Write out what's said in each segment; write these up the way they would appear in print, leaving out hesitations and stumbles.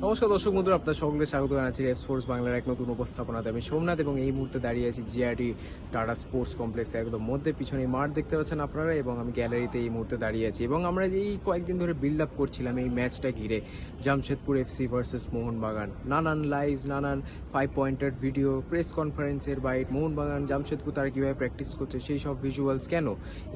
নমস্কার দর্শক বন্ধুরা, আপনার সকলকে স্বাগত জানাচ্ছি স্পোর্টস বাংলার এক নতুন উপস্থাপনাতে। আমি সোমনাথ এবং এই মুহূর্তে দাঁড়িয়ে আছি জিআরটি টাটা স্পোর্টস কমপ্লেক্সের একদম মধ্যে। পিছনে মাঠ দেখতে পাচ্ছেন আপনারা এবং আমি গ্যালারিতে এই মুহূর্তে দাঁড়িয়ে আছি। এবং আমরা এই কয়েকদিন ধরে বিল্ড আপ করছিলাম এই ম্যাচটা ঘিরে, জামশেদপুর এফসি ভার্সেস মোহনবাগান। নানান লাইভ, নানান 5 পয়েন্টেড ভিডিও, প্রেস কনফারেন্সের বাইট, মোহনবাগান জামশেদপুর তারা কীভাবে প্র্যাকটিস করছে সেই সব ভিজুয়ালস। কেন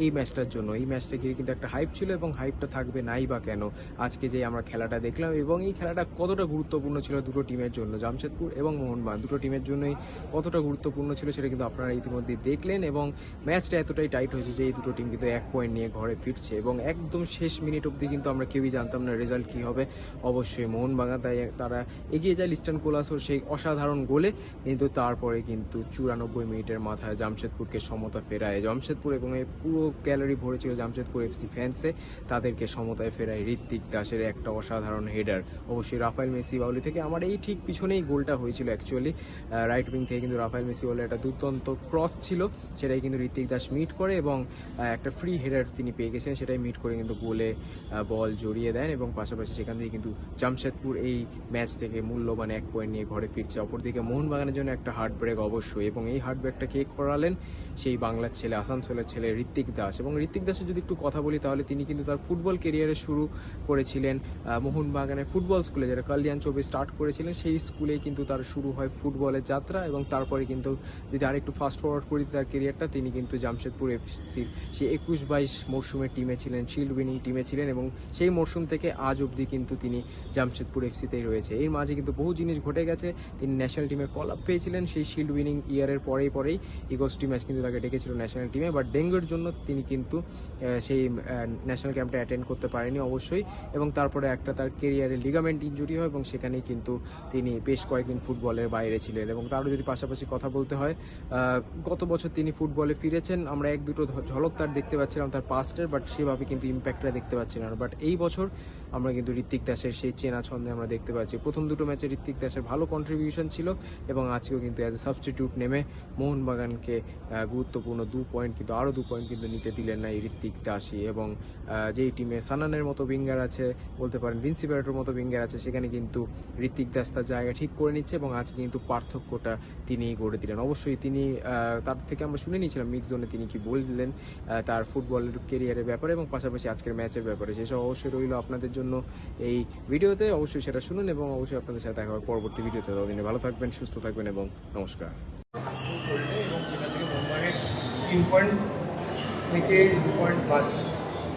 এই ম্যাচটার জন্য, এই ম্যাচটা ঘিরে কিন্তু একটা হাইপ ছিল এবং হাইপটা থাকবে নাই বা কেন আজকে যে আমরা খেলাটা দেখলাম। এবং এই খেলাটা কতটা গুরুত্বপূর্ণ ছিল দুটো টিমের জন্য, জামশেদপুর এবং মোহনবাগান দুটো টিমের জন্যই কতটা গুরুত্বপূর্ণ ছিল সেটা কিন্তু আপনারা ইতিমধ্যেই দেখলেন। এবং ম্যাচটা এতটাই টাইট হয়েছে যে এই দুটো টিম কিন্তু 1 পয়েন্ট নিয়ে ঘরে ফিরছে এবং একদম শেষ মিনিট অবধি কিন্তু আমরা কেউই জানতাম না রেজাল্ট কী হবে। অবশ্যই মোহনবাগান তারা এগিয়ে যায় লিস্টন কোলাসোর সেই অসাধারণ গোলে, কিন্তু তারপরে কিন্তু 94 মিনিটের মাথায় জামশেদপুরকে সমতা ফেরায় জামশেদপুর এবং এই পুরো গ্যালারি ভরে ছিল জামশেদপুর এফসি ফ্যান্সে। তাদেরকে সমতায় ফেরায় ঋত্বিক দাসের একটা অসাধারণ হেডার। অবশ্যই রাফায়েল মেসি বাউলি থেকে, আমার এই ঠিক পিছনেই গোলটা হয়েছিল অ্যাকচুয়ালি, রাইট উইং থেকে কিন্তু রাফায়েল মেসি বাউলি একটা দুর্দান্ত ক্রস ছিল, সেটাই কিন্তু ঋত্বিক দাস মিট করে এবং একটা ফ্রি হেডার তিনি পেয়ে গেছেন, সেটাই মিট করে কিন্তু গোলে বল জড়িয়ে দেন। এবং পাশাপাশি সেখান থেকে কিন্তু জামশেদপুর এই ম্যাচ থেকে মূল্যবান 1 পয়েন্ট নিয়ে ঘরে ফিরছে। অপরদিকে মোহনবাগানের জন্য একটা হার্ট ব্রেক অবশ্যই, এবং এই হার্ট ব্রেকটা কে করালেন? সেই বাংলার ছেলে, আসানসোলের ছেলে ঋত্বিক দাস। এবং ঋত্বিক দাসের যদি একটু কথা বলি তাহলে তিনি কিন্তু তার ফুটবল কেরিয়ারে শুরু করেছিলেন মোহনবাগানের ফুটবল স্কুলে, যেটা কালিয়ান চৌবে স্টার্ট করেছিলেন, সেই স্কুলেই কিন্তু তার শুরু হয় ফুটবলের যাত্রা। এবং তারপরে কিন্তু যদি আরেকটু ফাস্ট ফরওয়ার্ড করি তার কেরিয়ারটা, তিনি কিন্তু জামশেদপুর এফসির সেই 21-22 মরশুমের টিমে ছিলেন, শিল্ড উইনিং টিমে ছিলেন এবং সেই মরশুম থেকে আজ অবধি কিন্তু তিনি জামশেদপুর এফসিতেই রয়েছে। এর মাঝে কিন্তু বহু জিনিস ঘটে গেছে। তিনি ন্যাশনাল টিমের কল আপ পেয়েছিলেন সেই শিল্ড উইনিং ইয়ারের পরেই ইগোস টিম ম্যাচ কিন্তু তাকে ডেকেছিল ন্যাশনাল টিমে, বাট ডেঙ্গুর জন্য তিনি কিন্তু সেই ন্যাশনাল ক্যাম্পটা অ্যাটেন্ড করতে পারেনি অবশ্যই। এবং তারপরে একটা তার কেরিয়ারে লিগামেন্ট ইনজুরি হয় এবং সেখানেই কিন্তু তিনি বেশ কয়েকদিন ফুটবলের বাইরে ছিলেন। এবং তারও যদি পাশাপাশি কথা বলতে হয়, গত বছর তিনি ফুটবলে ফিরেছেন, আমরা এক দুটো ঝলক তার দেখতে পাচ্ছিলাম তার পাস্টের, বাট সেভাবে কিন্তু ইম্প্যাক্টটা দেখতে পাচ্ছিলাম না। বাট এই বছর আমরা কিন্তু ঋত্বিক দাসের সেই চেনা ছন্দে আমরা দেখতে পাচ্ছি। প্রথম দুটো ম্যাচে ঋত্বিক দাসের ভালো কন্ট্রিবিউশন ছিল এবং আজকেও কিন্তু অ্যাজ এ সাবস্টিটিউট নেমে মোহনবাগানকে গুরুত্বপূর্ণ 2 পয়েন্ট, কিন্তু আরও 2 পয়েন্ট কিন্তু নিতে দিলেন না এই ঋত্বিক দাসই। এবং যেই টিমে সানানের মতো উইঙ্গার আছে, বলতে পারেন ভিন্সি ব্যারেটোর মতো উইঙ্গার আছে, সেখানে কিন্তু ঋত্বিক দাস তার জায়গা ঠিক করে নিচ্ছে এবং আজকে কিন্তু পার্থক্যটা তিনিই করে দিলেন। অবশ্যই তিনি তার থেকে আমরা শুনে নিয়েছিলাম মিক্স জোনে তিনি কি বললেন তার ফুটবলের কেরিয়ারের ব্যাপারে এবং পাশাপাশি আজকের ম্যাচের ব্যাপারে, সেসব অবশ্যই রইল আপনাদের জন্য এই ভিডিওতে। অবশ্যই সেটা শুনুন এবং অবশ্যই আপনাদের সাথে দেখা হবে পরবর্তী ভিডিওতে। ততদিনে ভালো থাকবেন, সুস্থ থাকবেন এবং নমস্কার। এবং সেখান থেকে মুম্বাইয়ের 3 পয়েন্ট থেকে 2 পয়েন্ট বাদ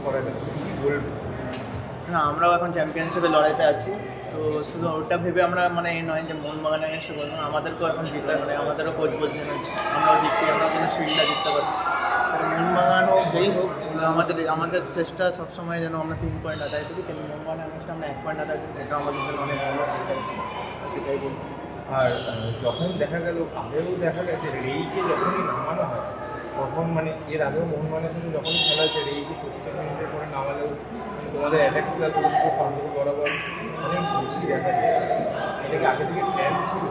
করা গেল, কী বলবো? না, আমরাও এখন চ্যাম্পিয়নশিপের লড়াইতে আছি। তো শুধু ওটা ভেবে আমরা এই নয় যে মোহনবাগানের এসে বলবো, আমাদেরকেও এখন জিততে আমাদেরও কোচ বলছে না আমরাও জিততে, আমরা যেন শিল্ডটা জিততে পারি। সেটা মোহনবাগানও যেই হোক, আমাদের চেষ্টা সবসময় যেন আমরা 3 পয়েন্ট আদায় করি, কিন্তু মোহনবাগানের ম্যাচটা আমরা 1 পয়েন্ট আদায় করি, এটা আমাদের জন্য অনেক ভালো। সেটাই বলবো। আর যখন দেখা গেল, আগেও দেখা গেছে রেইকে যখনই নামানো হয় তখন এর আগেও মোহনবাগানের সাথে যখনই খেলা হয়েছে রেইকে 70 মিনিটের করে নামালেও তোমাদের অ্যাটাক প্লেয়ার কন্ট্রোল বরাবর অনেক বেশি দেখা যায়। এটাকে আগে থেকে প্ল্যান ছিল?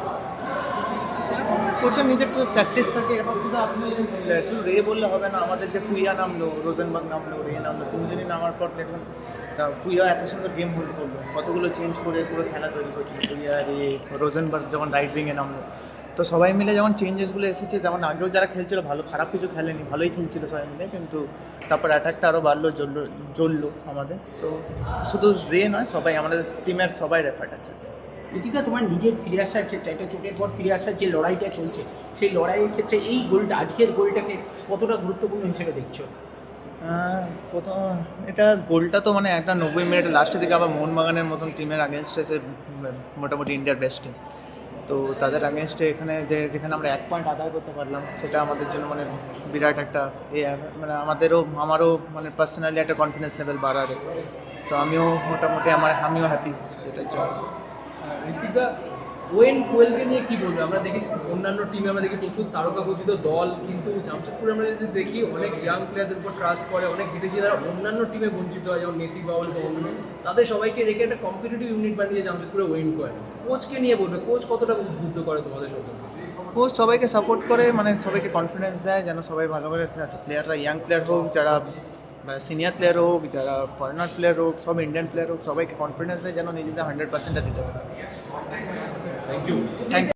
সেরকম কোচের নিজের তো প্র্যাকটিস থাকে। এরকম শুধু আপনি শুধু রে বললে হবে না, আমাদের যে কুইয়া নামলো, রোজেনবার্গ নামলো, রে নামলো, তিনজনই নামার পর দেখুন কুইয়া এত সুন্দর গেম হোল্ড করলো, কতগুলো চেঞ্জ করে পুরো খেলা তৈরি করছিল। কুইয়া, রে, রোজেনবার্গ যখন রাইট উইংয়ে নামলো, তো সবাই মিলে যখন চেঞ্জেসগুলো এসেছে, যেমন আগেও যারা খেলছিল ভালো, খারাপ কিছু খেলেনি, ভালোই খেলছিল সবাই মিলে, কিন্তু তারপর অ্যাটাকটা আরও বাড়লো, জ্বললো আমাদের। সো শুধু রে নয়, সবাই আমাদের টিমের সবাই এফার্ট আছে। নীতিকা, তোমার নিজের ফিরে আসার ক্ষেত্রে, একটা চোটের পর ফিরে আসার যে লড়াইটা চলছে, সেই লড়াইয়ের ক্ষেত্রে এই গোলটা, আজকের গোলটাকে কতটা গুরুত্বপূর্ণ হিসেবে দেখছো? প্রথম এটা গোলটা তো একটা 90 মিনিটের লাস্টের দিকে আবার মোহনবাগানের মতন টিমের আগেনস্টে এসে, মোটামুটি ইন্ডিয়ার বেস্ট টিম, তো তাদের আগেনস্টে এখানে যেখানে আমরা 1 পয়েন্ট আদায় করতে পারলাম, সেটা আমাদের জন্য বিরাট একটা আমারও পার্সোনালি একটা কনফিডেন্স লেভেল বাড়াবে। তো আমিও মোটামুটি আমিও হ্যাপি এটার জন্য। নীতিকা, ওয়েন কোয়েলকে নিয়ে কী বলবে? আমরা দেখি অন্যান্য টিমে আমরা দেখি প্রচুর তারকা খচিত দল, কিন্তু জামশেদপুরে আমরা যদি দেখি অনেক ইয়াং প্লেয়ারদের উপর ট্রাস্ট করে, অনেক বিদেশি যারা অন্যান্য টিমে বঞ্চিত হয়, যেমন মেসি, বাউল বা অন্য, তাদের সবাইকে রেখে একটা কম্পিটিটিভ ইউনিট বানিয়ে জামশেদপুরে ওয়েন কোয়েল। কোচকে নিয়ে বলবে, কোচ কতটা উদ্বুদ্ধ করে তোমাদের সঙ্গে? কোচ সবাইকে সাপোর্ট করে, সবাইকে কনফিডেন্স দেয় যেন সবাই ভালো করে, প্লেয়াররা ইয়াং প্লেয়ার হোক, যারা সিনিয়র প্লেয়ার হোক, যারা ফরেনার প্লেয়ার হোক, সব ইন্ডিয়ান প্লেয়ার হোক, সবাইকে কনফিডেন্স দেয় যেন নিজেদের 100%টা দিতে পারে। Thank you. থ্যাংক